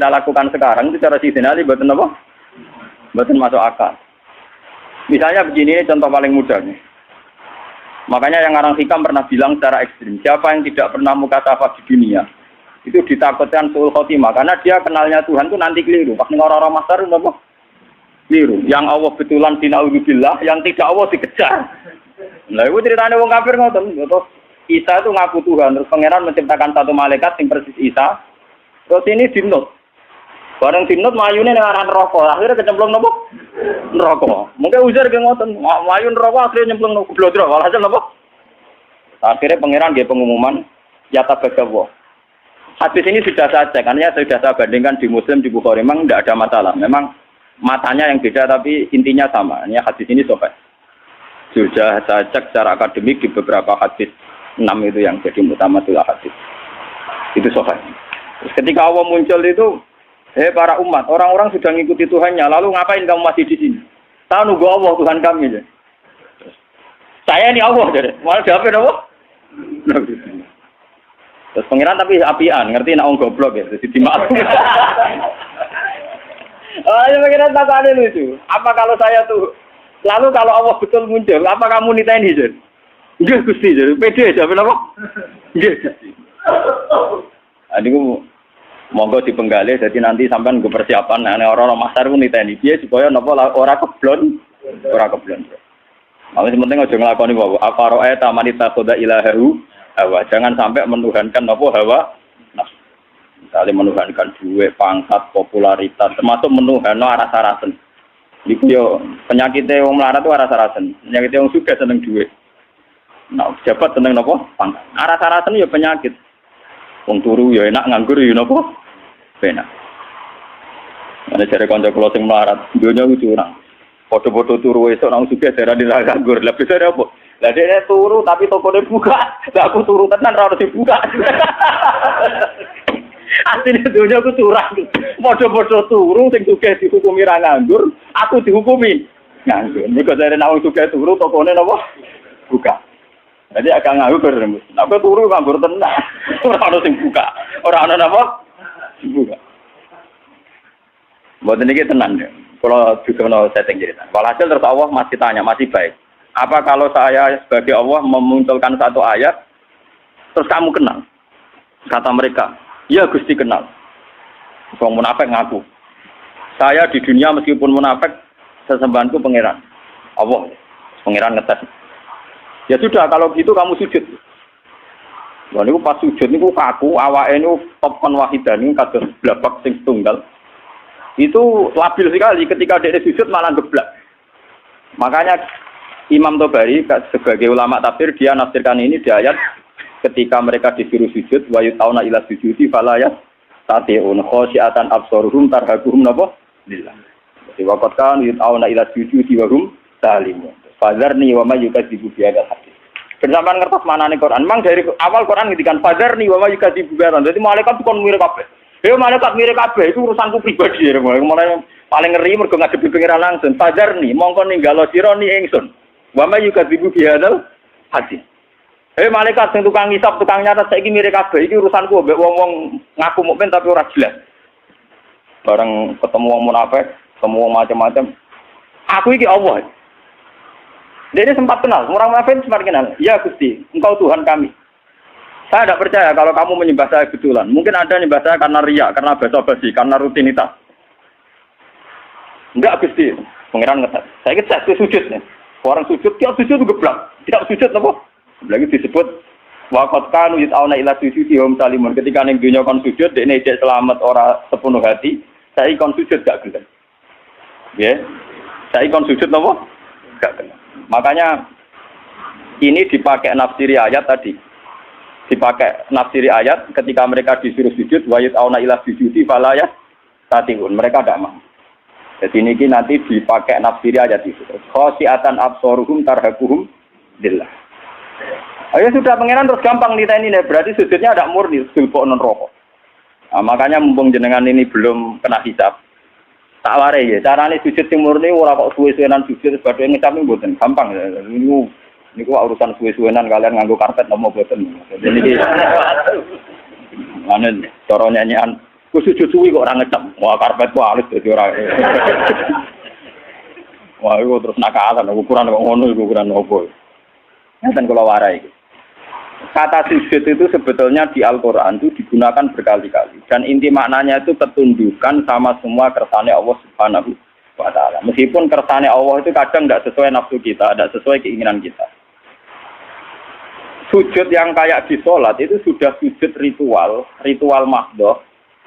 kita lakukan sekarang itu cara Sayyidina Ali mboten apa? Mboten masuk akal. Misalnya begini, ini contoh paling mudah nih. Makanya yang orang hikam pernah bilang secara ekstrim, siapa yang tidak pernah mukasafah di dunia, itu ditakutkan suul khotimah, karena dia kenalnya Tuhan itu nanti keliru. Pas orang-orang masar itu apa? Keliru. Yang Allah betulan dina'udzubillah, yang tidak Allah dikejar. Nah itu ceritanya wong kafir ngoten. Terus Isa itu ngaku Tuhan, terus pangeran menciptakan satu malaikat yang persis Isa. Terus ini dinut. Bareng dinut mayune nang arah neraka, akhirnya kecemplung nopo? Neraka. Mungkin ujar ge ngoten, mayu neraka akhirnya nyemplung nopo blodro, walhasil nopo? Akhirnya pangeran nggih pengumuman ya tabagawa. Hadis ini sudah saya cek, karena sudah saya bandingkan di Muslim, di Bukhari, memang tidak ada masalah. Memang matanya yang beda, tapi intinya sama. Ini hadis ini sobat. Sudah saya cek secara akademik di beberapa hadis 6 itu yang jadi mutamatul hadis. Itu sobat. Terus ketika Allah muncul itu, para umat, orang-orang sudah ngikuti Tuhannya, lalu ngapain kamu masih di sini? Saya nunggu Allah, Tuhan kami. Saya ini Allah, jadi. Malah jawabnya Allah. Terus pengiran tapi apian, ngerti nak goblok ya, jadi dimaklum. Ya pengiran tak ada lucu. Apa kalau saya tuh, lalu kalau Allah betul muncul, apa kamu nitain hijau? Enggak Gusti, jadi pede jawabin apa? Enggak. Adikku monggo dipenggali, jadi nanti sampean gue persiapan, orang-orang masar pun niteni dia supaya nopo ora keblon. Tapi penting aja nglakoni wae. Afaroe tamanita khoda ilahahu hawa. Jangan sampai menuhankan nopo hawa. Nah, misalnya menuhankan duit, pangkat, popularitas, termasuk menuhanno aras-arasen. Iku yo penyakitnya wong melarat itu aras-arasen. Penyakitnya wong sugih seneng duit. Nah, jabat seneng nopo? Pangkat. Aras-arasen yo penyakit. Wong turu ya enak, nganggur ya napa? Enak. Ana jare kanca kula sing melarat, donya ku curang. Foto-foto turu esuk nang sugih darani ra nganggur. Lah bisa apa? Lah dhekne turu tapi tokone buka. Lah aku turu tenan ra ono dibuka. Asline donya ku curang. Foto-foto turu sing sugih dihukumi ra nganggur, aku dihukumi nganggur. Nek jare nang sugih turu tokone napa? Buka. Jadi agak nganggur, aku turu nganggur tenang. Orang ada yang buka, orang ada apa? Buka. Buat ini kita tenang deh. Kalau juga mau setting cerita. Walhasil terus Allah masih tanya, masih baik. Apa kalau saya sebagai Allah memunculkan satu ayat, terus kamu kenal? Kata mereka, ya Gusti kenal. Wong munafik ngaku. Saya di dunia meskipun munafik, sesembahanku pangeran. Allah, pangeran ngetes. Ya sudah, kalau gitu kamu sujud. Wah, niku pas sujud niku kaku, awake niku topon wahidan niku kados blabak sing tunggal. Itu labil sekali ketika dia sujud malah geblak. Makanya Imam Tobari sebagai ulama tafsir dia nafsirkan ini di ayat ketika mereka disuruh sujud wa yutauna ila sujudi fala yastati'un khasyiatan absaruhum tarhaquhum napa lillah. Jadi waqat kan yutauna ila sujudi wa hum salimun. Fadzarni wa may yukadzibu bi hadzal hadis. Bersamaan ngertos manane Quran. Memang dari awal Quran ngendikan fadzarni wa may yukadzibu bi hadzal. Dadi malaikat kon mirip kabeh. Malaikat mirip kabeh itu urusanku pribadi. Mulai paling ngeri mergo ngadepi pengiran langsung. Fadzarni mongko ninggalo sira ni ingsun. Wa may yukadzibu bi hadzal hadis. Malaikat sing tukang ngisap, tukang nyatet saiki mirip kabeh. Iki urusanku mbek wong-wong ngaku mukmin tapi ora jelas. Bareng ketemu wong munafik, ketemu wong macam-macam. Aku iki Allah. Dia ini sempat kenal, orang munafik sempat kenal. Ya Gusti, Engkau Tuhan kami. Saya tidak percaya kalau kamu menyembah saya betulan. Mungkin ada menyembah saya karena riya, karena basa-basi, karena rutinitas. Enggak Gusti, pangeran ngetes. Saya ngetes ke sujud nih. Orang sujud, tiap sujud geblak. Tidak sujud apa? Lagi disebut waqat kanu yut'auna ila sujudi hum salimun. Ketika ning dunya kon sujud, dekne ijek selamat ora sepenuh hati. Saya kon sujud gak gelem. Ya. Saya kon sujud apa? Gak gelem. Makanya ini dipakai nafsiri ayat tadi. Dipakai nafsiri ayat ketika mereka disuruh sujud wa yut'auna ila sujudi fala yastati'un. Mereka tidak mau. Jadi ini nanti dipakai nafsiri ayat itu. Khasyiatan absaruhum tarhaquhum lillah. Ayo sudah pengenan terus gampang niteni ini. Berarti sujudnya ada murni, sulpo non rokok. Nah, makanya mumpung jenengan ini belum kena hisab. Tak warai ya, carane sujud sing murni ora kok suwe-suwenan sujud sebagai ngecap mboten gampang. Niku urusan suwe-suwenan kalian nganggo karpet nopo mboten. Jadi iki manen cara nyanyian Ku sujud suwi kok ora ngecem. Wah, karpet ku halus dadi ora. Wah, iku terus nakalan ukuran kok ngono iku ukuran opo. Ngeten kula warai iki. Kata sujud itu sebetulnya di Al-Quran itu digunakan berkali-kali. Dan inti maknanya itu ketundukan sama semua kersane Allah Subhanahu wa Ta'ala. Meskipun kersane Allah itu kadang tidak sesuai nafsu kita, tidak sesuai keinginan kita. Sujud yang kayak di sholat itu sudah sujud ritual mahdoh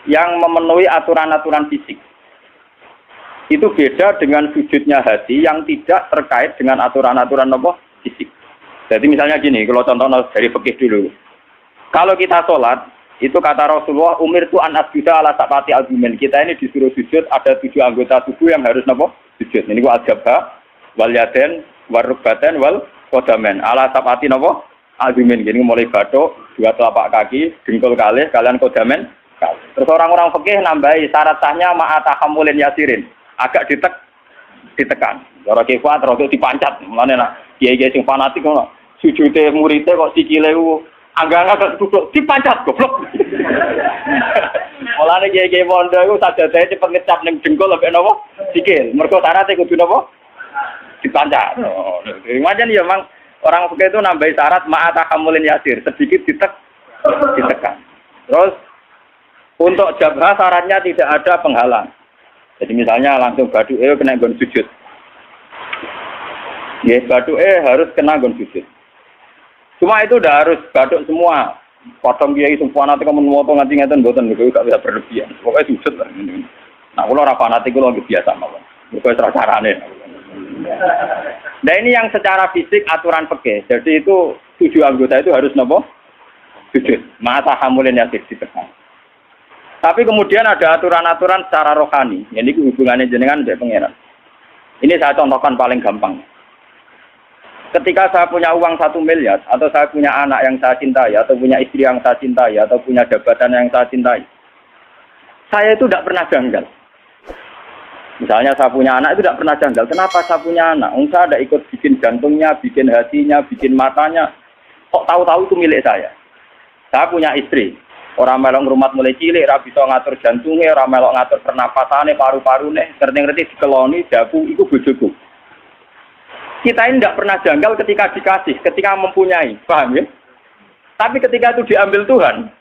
yang memenuhi aturan-aturan fisik. Itu beda dengan sujudnya hati yang tidak terkait dengan aturan-aturan fisik. Jadi misalnya gini, kalau contoh dari fikih dulu. Kalau kita sholat, itu kata Rasulullah, umir tu an asjuda ala sabati al-jumin. Kita ini disuruh sujud, ada 7 anggota tubuh yang harus sujud. Ini gua al-jabha, wal yaden, wal rukbaten, wal kodamen. Ala sabati al-jumin. Gini mulai batuk, 2 telapak kaki, dengkul kalih, kalian kodamen. Terus orang-orang fikih nambahi syarat sahnya ma'atahamulin yasirin. Agak ditekan. Cara kekuat, rodo dipancat. Mulane nak kiai-kiai sing fanatik ngono. Sujude muridé kok sikile ku anggang-anggang duduk dipancat goblok. Mulane kiai-kiai pondok iku sajadahe cepet ngecap ning jengkol lek napa? Sikil. Mergo syaratnya kudu napa? Dipancat. Macam ya memang orang fikih itu nambahi syarat ma'atahamulin yasir, sedikit ditekan. Terus untuk jabha syaratnya tidak ada penghalang. Jadi misalnya langsung baduke kena nggon sujud. Ya, baduke harus kena nggon sujud. Cuma itu udah harus baduk semua. Potong kiai semua nanti kamu ngomong nganti ngeten mboten niku gak bisa berlebihan. Pokoknya sujud lah. Nah, kula ora fanatik kula biasa mawon. Mergo ora carane. Nah, ini yang secara fisik aturan fikih. Jadi itu 7 anggota itu harus napa? Sujud. Mata hamulin yang ditekan. Tapi kemudian ada aturan-aturan secara rohani. Ini hubungannya jenengan dengan pangeran. Ini saya contohkan paling gampang. Ketika saya punya uang 1 miliar, atau saya punya anak yang saya cintai, atau punya istri yang saya cintai, atau punya jabatan yang saya cintai, saya itu tidak pernah janggal. Misalnya saya punya anak itu tidak pernah janggal. Kenapa saya punya anak? Saya tidak ikut bikin jantungnya, bikin hatinya, bikin matanya. Kok tahu-tahu itu milik saya? Saya punya istri. Orang melok rumah mulai cilik, ora bisa ngatur jantungnya, orang melok ngatur pernapasannya, paru-parune, ngerti-ngerti dikeloni, dapu, itu bojoku. Kita ini tidak pernah janggal ketika dikasih, ketika mempunyai, paham ya? Tapi ketika itu diambil Tuhan,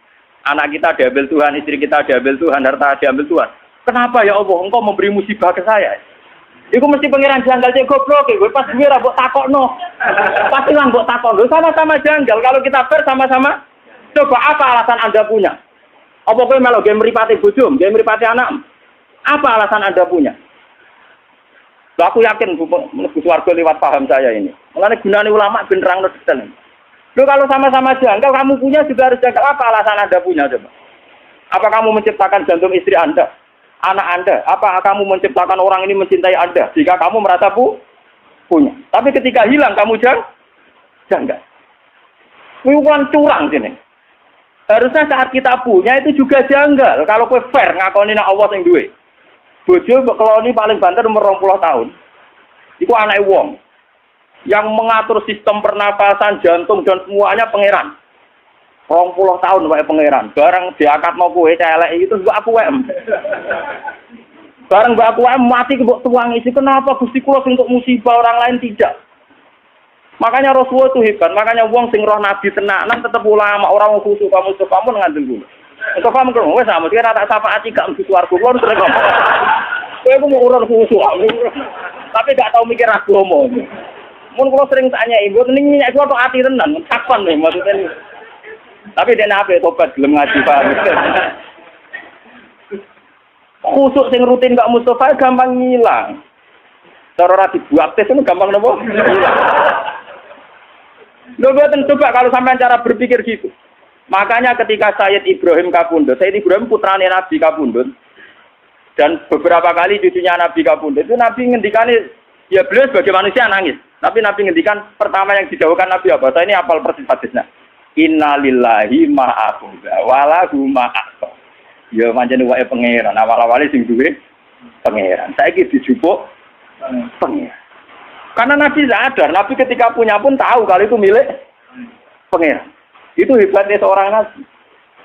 anak kita diambil Tuhan, istri kita diambil Tuhan, harta diambil Tuhan. Kenapa ya Allah, engkau memberi musibah ke saya? Iku mesti pangeran janggal cek goblok, gue pas gue rabok takokno. Pasti lah mbok takokno, sama-sama janggal. Kalau kita fair sama-sama, coba apa alasan Anda punya? Apa kowe melok game mripate bojo, game mripate anak? Apa alasan Anda punya? Aku yakin mlebu swarga lewat paham saya ini. Mulane gunane ulama ben nerangno detail. Lho kalau sama-sama janggal, kamu punya juga harus janggal. Apa alasan Anda punya coba? Apa kamu menciptakan jantung istri Anda? Anak Anda? Apa kamu menciptakan orang ini mencintai Anda? Jika kamu merasa punya. Tapi ketika hilang, kamu janggal. Bukan curang sini. Harusnya saat kita punya itu juga janggal. Kalau kowe fair ngakoni nek Allah sing duwe. Bojo keloni paling banter umur 20 tahun. Iku anake wong. Yang mengatur sistem pernapasan, jantung dan semuanya pangeran. 20 tahun wae pangeran. Bareng diakatno kowe celek itu mbok aku wae. Bareng mbok aku wae mati mbok tuangi. Kenapa Gusti kula untuk musibah orang lain tidak? Makanya Rasulullah itu hebat. Makanya wong sing roh nabi tenanan tetep ulama, orang khusus kamu pun ngandel dulu. Engko kamu kok wis sama kira tak syafaat gak mesti swarga kula terus ngomong. Kowe ku mau urun khusus. Tapi gak tau mikir agama. Mun kula sering tanya ibu ning minyak kuwi tok ati tenan, sakpan nih maksudnya ini. Tapi dia nape tobat gelem ngaji paham. Khusuk sing rutin gak Mustafa gampang ngilang. Cara ora dibaptis itu gampang nopo? Lho boten coba kalau sampean cara berpikir gitu. Makanya ketika Sayyid Ibrahim Kapundhut, Sayyid Ibrahim putrane Nabi Kapundhut dan beberapa kali cucunya Nabi Kapundhut itu Nabi ngendikane ya beliau sebagai manusia nangis. Tapi Nabi ngendikan pertama yang dijauhkan Nabi apa? Saya ini hafal persis hadisnya. Innalillahi ma'akhudha walahu ma'akhudha. Ya pancen wae pangeran, awal-awale sing duwe pangeran. Saiki dijupuk pangeran. Karena Nabi sadar, Nabi ketika punya pun tahu kalau itu milik pangeran. Itu hebatnya seorang Nabi.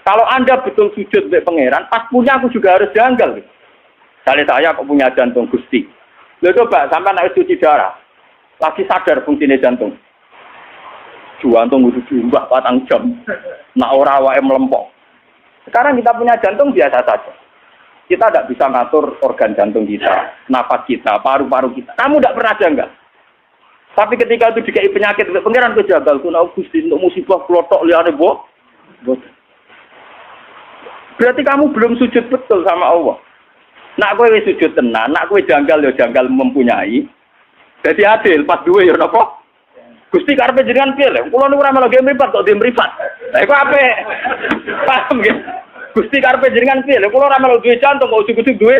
Kalau Anda betul sujud untuk pangeran, pas punya aku juga harus janggal. Misalnya saya kok punya jantung Gusti. Lalu coba sampai naik cuci darah. Lagi sadar fungsinya jantung. Jantung udah diumbah 4 jam. Nak ora wae melempok. Sekarang kita punya jantung biasa saja. Kita tidak bisa ngatur organ jantung kita, nafas kita, paru-paru kita. Kamu tidak pernah janggal. Tapi ketika itu dikai penyakit, pangeran kejagal. Kuna Gusti untuk musibah kelotok liane bo. Berarti kamu belum sujud betul sama Allah. Nak kowe wis sujud tenan, nak kowe janggal ya janggal mempunyai. Jadi adil pas duwe ya napa? Gusti karepe jenengan piye lho? Kula niku ora melu game mripat kok game mripat. Lah iku apik. Paham nggih? Gusti karepe jenengan piye lho? Kula ora melu duwe jantung kok ujug-ujug duwe.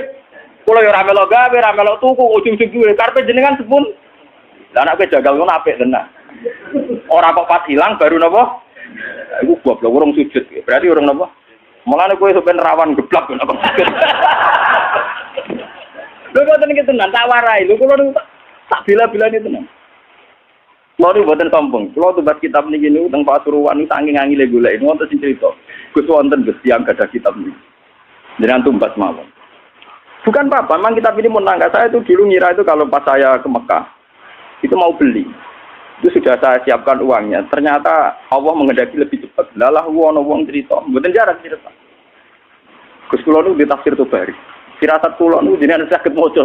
Kula ya ora melu gawe, ora melu tuku kok ujug-ujug duwe. Karepe jenengan sepun. Lah nek kowe janggal ngono apik tenan. Ora kok pas ilang baru napa? Iku goblok urung sujud. Berarti urung napa? Mulane kowe sampean rawan geblak nek kok sujud. Lho kok tenan tak warai. Lho kula tak bila-bilane tenan. Kulo niku mboten sombong. Kulo tumbas kitab niki niku teng Pasuruan niku saking angile golek wonten sing crita. Gus wonten Gus tiyang gadah kitab niki. Jenengan tumbas mawon. Bukan apa-apa, memang kitab ini menangga saya itu dulu ngira itu kalau pas saya ke Mekah itu mau beli. Itu sudah saya siapkan uangnya. Ternyata Allah menghendaki lebih cepat. Lalah wong cerita, mboten jarak cerita. Gus kulo niku di tafsir Tobari. Firasat kulo niku jenengan saged maca.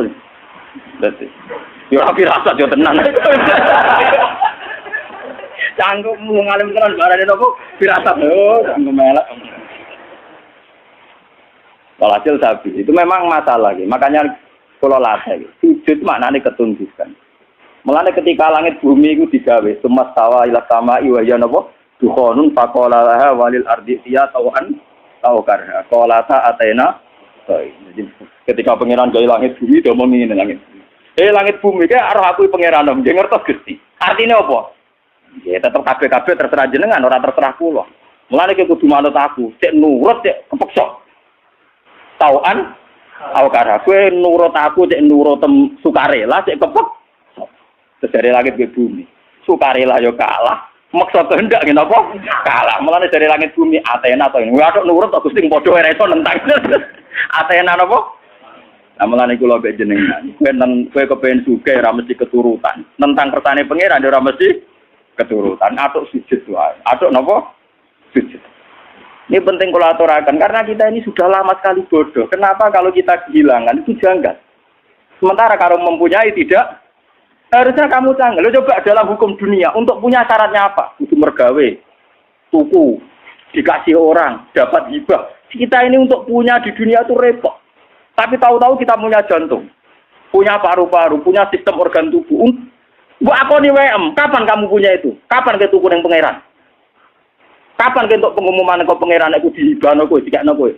Berarti ya firasat yo tenan. Canggung ngalim tenan barane nopo firasat lho, canggung melek. Walhasil sapi itu memang masalah gitu. Makanya kalau latih sujud maknanya ketundukan. Mulane ketika langit bumi itu digawe, semastawa ila sama iwaya nopo dukhonun faqala laha walil ardi ya tawan tawkarha qalata atena. Jadi ketika pangeran gawe langit bumi dia mau ngene langit. Langit bumi kae arep aku pangeran nang ngertos Gusti. Artine apa? Ya tetep kabeh-kabeh terserah jenengan, ora terserah kula. Mulane ki kudu manut aku, cek nurut cek kepeksa. Tauan awakara kowe nurut aku cek nurut sukarela cek kepek. Dari langit ke bumi. Sukarela yo kalah, maksa kehendak ngene apa? Kalah. Mulane dari langit bumi Athena to ini. Waduh nurut kok Gusti padha ora iso nentang. Athena napa? Nah, mulane kula mbek jenengan. Kowe kepengin sugih ora mesti keturutan. Nentang kersane pangeran ora mesti keturutan. Atuk sujud wae. Atuk napa? Sujud. Ini penting kula aturaken karena kita ini sudah lama sekali bodoh. Kenapa kalau kita kehilangan itu janggal? Sementara kalau mempunyai tidak, harusnya kamu janggal. Lo coba dalam hukum dunia untuk punya syaratnya apa? Itu mergawe, tuku, dikasih orang, dapat hibah. Kita ini untuk punya di dunia itu repot. Tapi tahu-tahu kita punya jantung, punya paru-paru, punya sistem organ tubuh. Mbok akoni WM, kapan kamu punya itu? Kapan ke tuku ning pangeran? Kapan ke untuk pengumuman kok pangeran iku dihibahno kowe, dikekno kowe?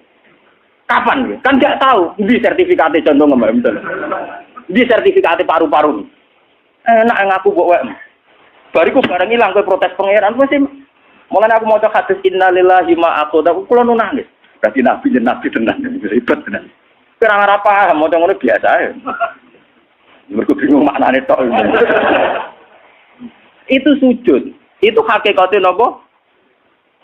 Kapan? Kan enggak tahu. Di sertifikate jantung mbak betul. Di sertifikate paru-paru. Enak ngaku mbok WM. Bariku bareng ilang kowe protes pangeran wis mulane aku maca hadis innalillahi ma aqada kula nu nangis. Dadi nabi tenan ribet tenan. Kira ora paham maca ngono biasa ae. Mergo bingung maknane tok. Itu sujud. Itu hakikate napa?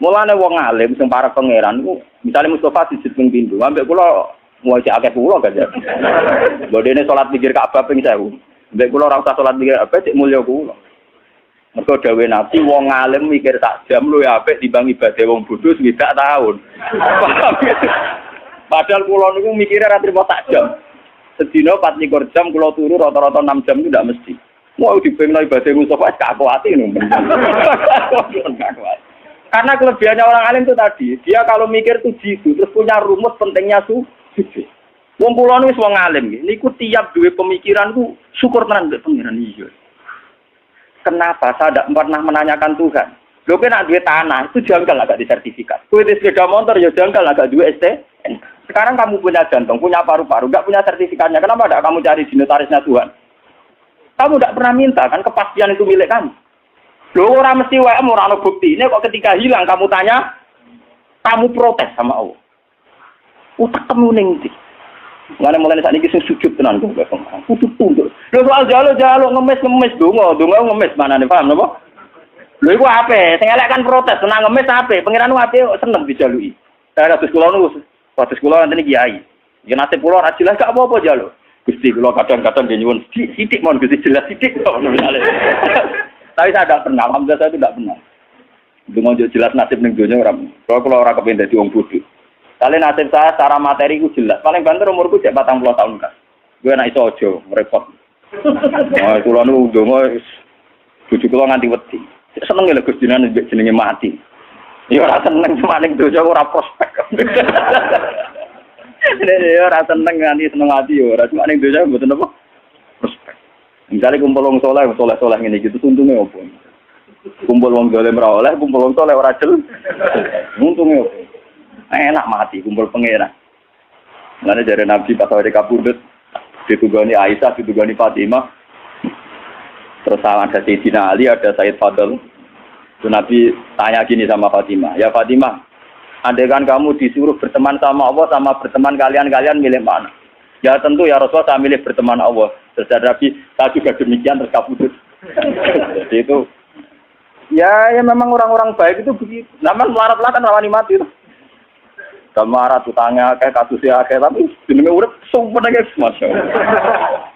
Mulane wong alim sing para pangeran iku misale Mustofa sujud ping pindho, ambek kula mau cek akeh kula kan ya. Bodene salat pikir Ka'bah ping 1000. Ambek kula ora usah salat pikir apa cek mulya kula. Mergo dawuh Nabi wong alim mikir sak jam luwih apik timbang ibadah wong bodho swidak taun. Padahal kula niku mikire ra trimo sak jam. Sedina 24 jam kula turu rata-rata 6 jam itu ndak mesti. Mau dipengno ibadah Mustofa wis gak kuwati ngono. Karena kelebihannya orang alim itu tadi, dia kalau mikir tuh jitu, terus punya rumus pentingnya sujud. Wong kula niku wong alim nggih. Niku tiap duwe pemikiran ku syukur tenan mbek pangeran iya. Kenapa saya tidak pernah menanyakan Tuhan? Lho kowe nek duwe tanah itu janggal agak disertifikat. Kowe di sepeda motor ya janggal agak duwe STN. Sekarang kamu punya jantung, punya paru-paru, enggak punya sertifikatnya. Kenapa tidak kamu cari di notarisnya Tuhan? Kamu tidak pernah minta kan kepastian itu milik kamu. Loh orang mesti WM orang bukti ini kok ketika hilang kamu tanya, kamu protes sama Allah. Utak kamu nengti. Mulai saat ini sing sujud tenan kok kudu tunduk. Loh soal jalo ngemis donga ngemis mana nih paham napa? Lho iku ape? Sing elek kan protes, senang ngemis ape? Pangeran ape seneng dijalui. Saya kados kula niku, kados kula nanti kiai. Ya nasib kula ora jelas gak apa-apa aja lho. Gusti kula kadang-kadang nyuwun sithik mon Gusti jelas sithik kok. Tapi saya tidak pernah, alhamdulillah saya tidak pernah. Dungo jelas nasib ning donya ora. Kalau ora kepengin dadi wong bodho. Kali nasib saya secara materi ku jelas. Paling banter umurku cek 40 tahun kan. Gue nek iso aja repot. Nah, kula nu donga bojo kula nganti wedi. Seneng lho Gusti jenenge mati. Ya ora seneng cuma ning donya ora prospek. Ya ora seneng nganti seneng ati ya ora cuma ning donya mboten apa prospek. Misalnya kumpul wong soleh ngene iki untunge opo? Kumpul wong dolim ora oleh, kumpul wong soleh ora jel. Untunge opo? Enak mati kumpul pangeran. Mulane jare Nabi pas awake kapundhut ditugani Aisyah, ditugani Fatimah. Terus ada Sayyidina Ali, ada Sayyid Fadl. Itu Nabi tanya gini sama Fatimah, "Ya Fatimah, andai kan kamu disuruh berteman sama Allah sama berteman kalian milih mana?" "Ya tentu ya Rasulullah saya milih berteman Allah." Terus Nabi, "Saya juga demikian," terus kabudut. Jadi itu ya memang orang-orang baik itu begitu. Namun melarat-melarat kan rawani mati itu. Kamarat utangnya kayak kasusnya kayak tapi jenenge urip sumpah aja Masya Allah.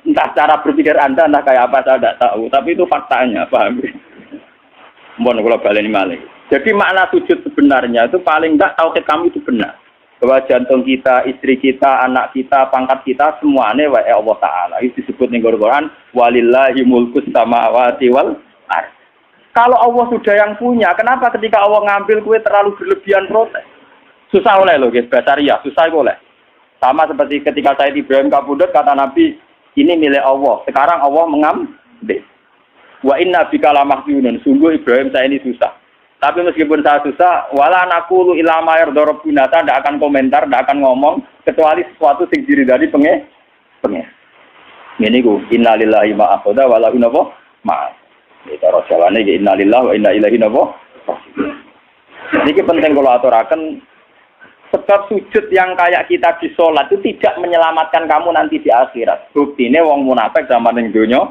Entah cara berpikir Anda entah kayak apa saya tidak tahu, tapi itu faktanya, paham? Mohon kalau baleni malih. Jadi makna sujud sebenarnya itu paling enggak tauhid kamu itu benar. Bahwa jantung kita, istri kita, anak kita, pangkat kita semuanya wa Allah Taala. Itu disebut ning Quran walillahi mulkus samawati wal ardh. Kalau Allah sudah yang punya, kenapa ketika Allah ngambil kue terlalu berlebihan protes? Susah oleh loh guys, basaria, susah oleh. Sama seperti ketika Sayyid Ibrahim kabudut kata Nabi, ini milik Allah. Sekarang Allah mengambil. Wa inna bika lamahjunun. Sungguh Ibrahim saya ini susah. Tapi meskipun saya susah, wala naqulu ila ma yardarabbuna, tidak akan komentar, tidak akan ngomong kecuali sesuatu sing diridani pengen. Ngene iku, innalillahi ma akhadha wa lahu ma. Itu rasulane innalillahi wa inna ilaihi raji'un. Ini penting kalau aturaken. Sebab sujud yang kayak kita di sholat itu tidak menyelamatkan kamu nanti di akhirat. Buktinya wong munafik zaman ning donya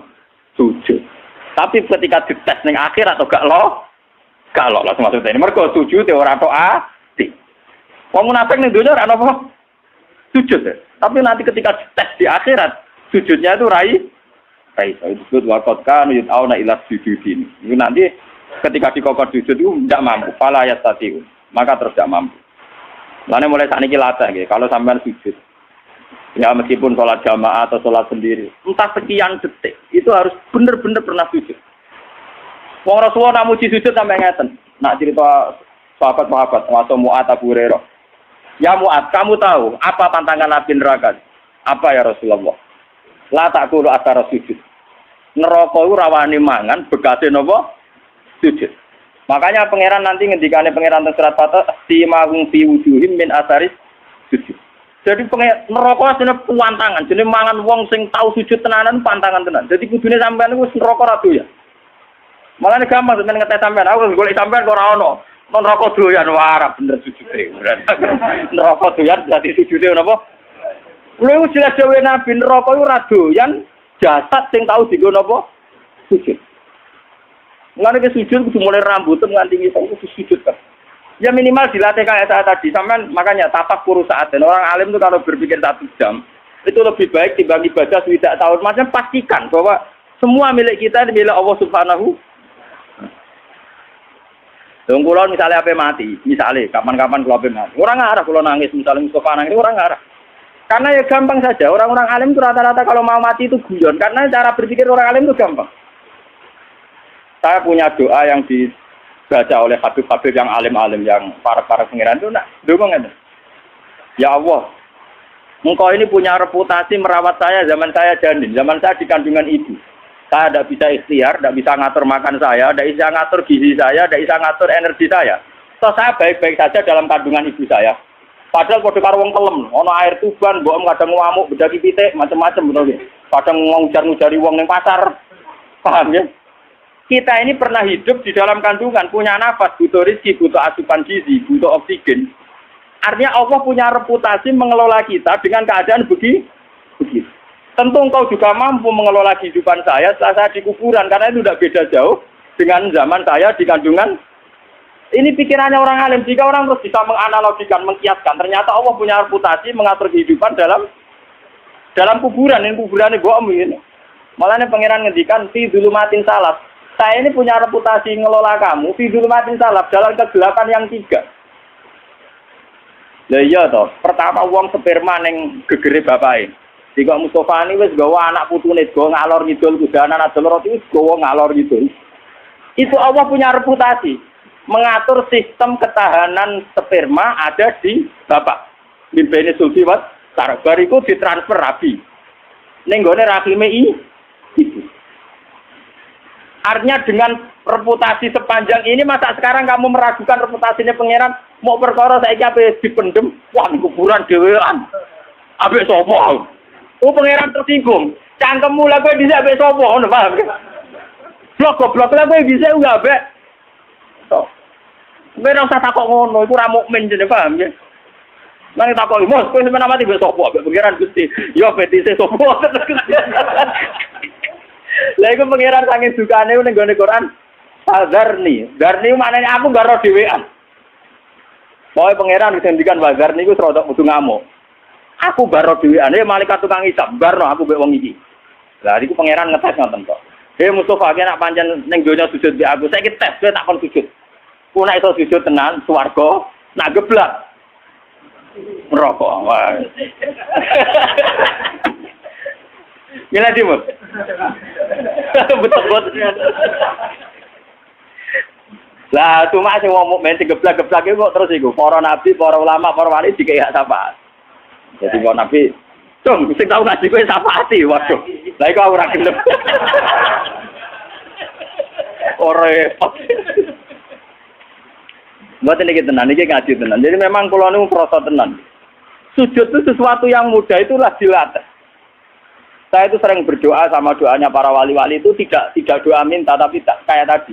sujud. Tapi ketika dites ning akhirat atau gak lolos maksudnya ini mergo sujud ora tok ati. Wong munafik ning donya ora apa sujud. Tapi nanti ketika dites di akhirat sujudnya itu rai itu disebut waqad kanu yut'auna ila sujudin. Itu nanti ketika dikokor sujud itu tidak mampu, fala yastati'u. Maka terus tidak mampu. Lainnya mulai saat ini latih, gitu. Kalau sampean sujud, ya meskipun sholat jamaah atau sholat sendiri, entah sekian detik, itu harus benar-benar pernah sujud. Wong Rasulullah namuji sujud sampai ngeten. Nak cerita sahabat-sahabat, atau Mu'ad Abu Hurairah. Ya Mu'ad, kamu tahu apa pantangan Nabi neraka? Apa ya Rasulullah? La ta'kulu athara sujud. Neraka itu rawani mangan, bekasnya nopo sujud. Makanya pangeran nanti ngendikane pangeran teng surat Fatah simahum fi wujuhim min asaris sujud. Jadi neraka asline pantangan, jenenge mangan wong sing tau sujud tenanan pantangan tenan. Jadi kudune sampean wis neraka ra doyan. Malah gampang sampean ngetes sampean, aku golek sampean kok ora ono. Neraka doyan wae bener sujude. Neraka doyan dadi sujude napa? Lha jelas dhewe Nabi neraka iku ra doyan jasad sing tau dienggo napa? Sujud. Nggak ada sujud, kudu mulai rambut, nganti ngisau, kudu sujud kan. Ya minimal dilatih kayak saya tadi, sampean makanya tapak kurus saat dan orang alim itu kalau berpikir 1 jam, itu lebih baik dibanding ibadah tidak tahun. Maksudnya pastikan bahwa semua milik kita milik Allah Subhanahu. Kalau misalnya apa mati, misalnya kapan-kapan kalau apa mati, orang ngarah kalau nangis, misalnya Mustafa nangis, orang ngarah. Karena ya gampang saja, orang-orang alim itu rata-rata kalau mau mati itu guyon, karena cara berpikir orang alim itu gampang. Saya punya doa yang dibaca oleh habib-habib yang alim-alim, yang para pengiran itu, ngomong ya Allah, engkau ini punya reputasi merawat saya zaman saya janin, zaman saya di kandungan ibu. Saya tidak bisa ikhtiar, tidak bisa ngatur makan saya, tidak bisa ngatur gizi saya, tidak bisa ngatur energi saya. So saya baik-baik saja dalam kandungan ibu saya. Padahal kode karo wong kelem, ono air tuban, mbok kadang ngamuk, bedaki pitik, macam-macam betul nggih. Kadang ngujar-ngujari wong ning pasar. Paham ya? Kita ini pernah hidup di dalam kandungan, punya nafas, butuh rezeki, butuh asupan gizi, butuh oksigen. Artinya Allah punya reputasi mengelola kita dengan keadaan begitu. Tentu engkau juga mampu mengelola kehidupan saya setelah saya di kuburan, karena itu tidak beda jauh dengan zaman saya di kandungan Ini pikirannya orang alim. Jika orang terus bisa menganalogikan, mengkiaskan, ternyata Allah punya reputasi mengatur kehidupan dalam kuburan. Ini kuburan ini bohong ini. Malah ini pangeran ngendikan fi dzulumatin salaf. Saya ini punya reputasi ngelola kamu fi dzulumatin salaf dalam kegelapan yang 3. Lah iya toh, pertama wong sperma ning gegere bapake. Jika Mustofa ini wis gawa anak putune, gawa ngalor ngidul kudanan adol roti wis gawa ngalor ngidul. Itu Allah punya reputasi mengatur sistem ketahanan sperma ada di bapak. Mimpene sulfi wat bariku ditransfer rabi. Ning gone rahime ibu. Artinya dengan reputasi sepanjang ini masa sekarang kamu meragukan reputasinya pangeran mau perkara saiki ape dipendem wah kuburan dhewean. Ape sapa? Oh pangeran tersinggung. Cangkemmu lha kowe dhisik ape sapa ngono paham? Blok-blok lha kowe dhisik enggak ape. Tok. Kowe ora usah takok ngono, iku ora mukmin jenenge paham ya. Nang takok mos kowe sampeyan mati mbek sapa? Mbek pangeran Gusti. Yo petise sapa? Lah iku pangeran saking dukane ning gone Quran. Fadzarni. Darni maknane aku gak ro dhewean. Pokoke pangeran disendikan fadzarni iku rada kudu ngamuk. Aku baro dhewean, malaikat tukang hisab, barno aku mbek wong iki. Lah iku pangeran ngetes ngoten kok. Mustofa ki nak pancen ning donya sujud mbek aku, saiki tes kowe tak kon sujud. Ku nek iso sujud tenan swarga, nak geblak neraka. Wah. Gila Timur. Betul-betul. Lah cuma sing wong mukmin sing geblak-geblak iku kok terus iku para nabi, para ulama, para wali dikek syafaat. Jadi kok nabi, "Cung, sing tau ngaji kowe syafaati." Waduh. Lah iku ora gelem. Ora. Mboten iki tenan, iki ngaji tenan. Jadi memang kula niku krasa tenan. Sujud itu sesuatu yang mudah itulah dilatih. Saya itu sering berdoa sama doanya para wali-wali itu tidak doa minta tapi kayak tadi.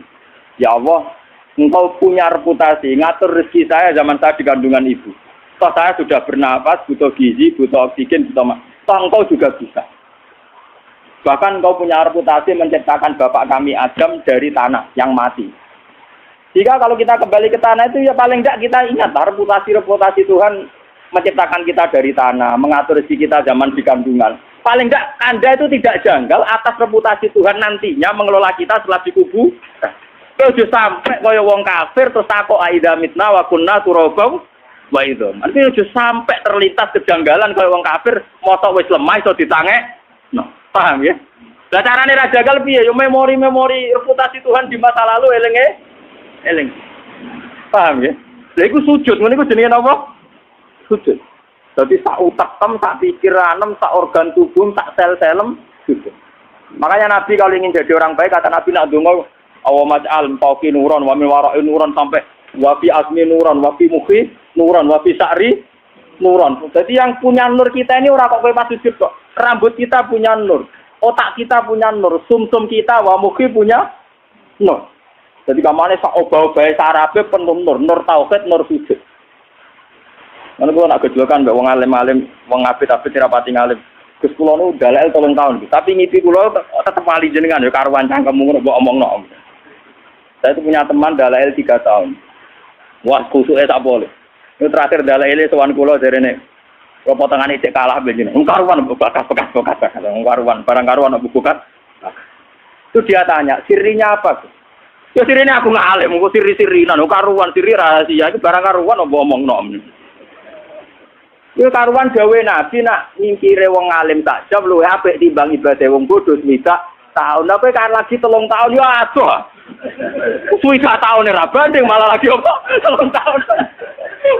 Ya Allah, Engkau punya reputasi ngatur rezeki saya zaman saya di kandungan ibu. Toh saya sudah bernapas, butuh gizi, butuh oksigen, butuh toh Engkau juga bisa. Bahkan Engkau punya reputasi menciptakan bapak kami Adam dari tanah yang mati. Jika kalau kita kembali ke tanah itu ya paling tidak kita ingat reputasi Tuhan menciptakan kita dari tanah, mengatur rezeki kita zaman di kandungan. Paling tidak Anda itu tidak janggal atas reputasi Tuhan nantinya mengelola kita setelah dikubur. Terus sampai kaya wong kafir terus takok aida mitna wa kunna turabau wa idzam. Artinya ojo sampai terlintas kejanggalan kaya wong kafir mosok wis lemah iso ditangek. No, paham ya? Lah carane ra jagal piye? Yo memori reputasi Tuhan di masa lalu eling. Paham ya? Lha iku sujud, ngene iku jenenge napa? Sujud. Jadi sak utak tem, sak pikiran, sak organ tubuh, sak sel-selem sujud. Makanya Nabi kalau ingin jadi orang baik kata Nabi nak donga aw maj'al fauqi nuran wa min wara'i nuran sampai wa fi asmi nuran wa fi mukhi nuran wa fi sa'ri nuran. Jadi yang punya nur kita ini ora kok kowe pas sujud kok. Rambut kita punya nur, otak kita punya nur, sumsum kita wa mukhi punya nur. Jadi kamane sak obah-obahe sarape penuh nur tauhid, nur sujud. Mana gue nak gejolakan mbak wong alim-alim, wong ngabit-abit rapati ngalim. Gus kulo nu dalel 3 tahun, tapi ngipi kulo tetep wali jenengan ya karuan cangkemmu mbok omongno. Saya itu punya teman dalel 3 tahun. Wah, kusuke tak boleh. Itu terakhir dalele sowan kulo jarene. Kok potongane cek kalah benjene. Karuan bekas. Karuan, barang karuan bukat. Itu dia tanya, sirinya apa? Ya sirinya aku ngalim, kok siri-sirinan, karuan siri rahasia, itu barang karuan mbok omongno. Yo karuan gawe nabi nak nyingkire wong alim tak jam luwih apik timbang ibadah wong bodho swidak tahun. Apa kan lagi 3 tahun yo adoh. Swidak tahun ora banding malah lagi apa 3 tahun.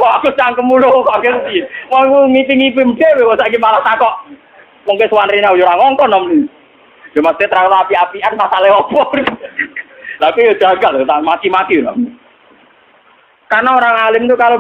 Wah aku cangkemmu lho kok ngerti. Wong ngipi-ngipi dhewe kok saiki malah takok. Wong ke suwarene yo ora ngongkon nom. Yo mesti terlalu api-apian masalahe opo. Tapi yo jagal tak maki-maki. Karena orang alim itu kalau